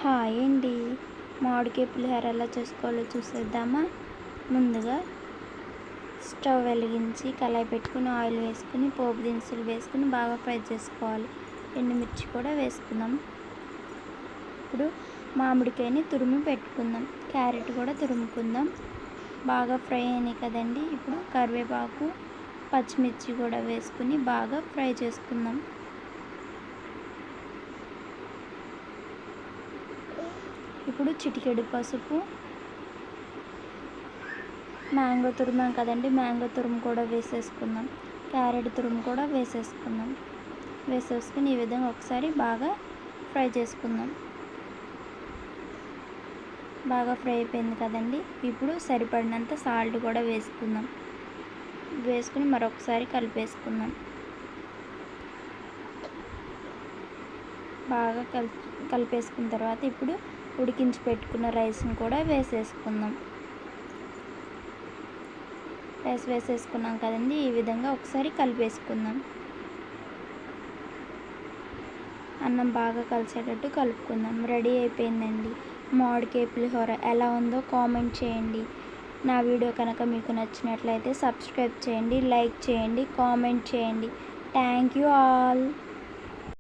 Hi అండి. మామిడికాయ పులిహోర ఎలా చేసుకోవాలో చూసేద్దామా? ముందుగా స్టవ్ వెలిగించి కళాయి పెట్టుకుని ఆయిల్ వేసుకుని పోపు దినుసులు వేసుకుని బాగా ఫ్రై చేసుకోవాలి. ఎండుమిర్చి కూడా వేసుకుందాం. ఇప్పుడు మామిడికాయని తురిమి పెట్టుకుందాం. క్యారెట్ కూడా తురుముకుందాం. బాగా ఫ్రై అయినాయి కదండి. ఇప్పుడు కరివేపాకు, పచ్చిమిర్చి కూడా వేసుకుని బాగా ఫ్రై చేసుకుందాం. ఇప్పుడు చిటికెడు పసుపు, మ్యాంగో తురుమాం కదండి, మ్యాంగో తురుము కూడా వేసేసుకుందాం. క్యారెట్ తురుము కూడా వేసేసుకుందాం. వేసేసుకుని ఈ విధంగా ఒకసారి బాగా ఫ్రై చేసుకుందాం. బాగా ఫ్రై అయిపోయింది కదండి. ఇప్పుడు సరిపడినంత సాల్ట్ కూడా వేసుకుందాం. వేసుకుని మరొకసారి కలిపేసుకుందాం. బాగా కలిపేసుకున్న తర్వాత ఇప్పుడు ఉడికించి పెట్టుకున్న రైస్ని కూడా వేసేసుకుందాం. రైస్ వేసేసుకున్నాం కదండి. ఈ విధంగా ఒకసారి కలిపేసుకుందాం. అన్నం బాగా కలిసేటట్టు కలుపుకుందాం. రెడీ అయిపోయిందండి మామిడికాయ పులిహోర. ఎలా ఉందో కామెంట్ చేయండి. నా వీడియో కనుక మీకు నచ్చినట్లయితే సబ్స్క్రైబ్ చేయండి, లైక్ చేయండి, కామెంట్ చేయండి. Thank you all.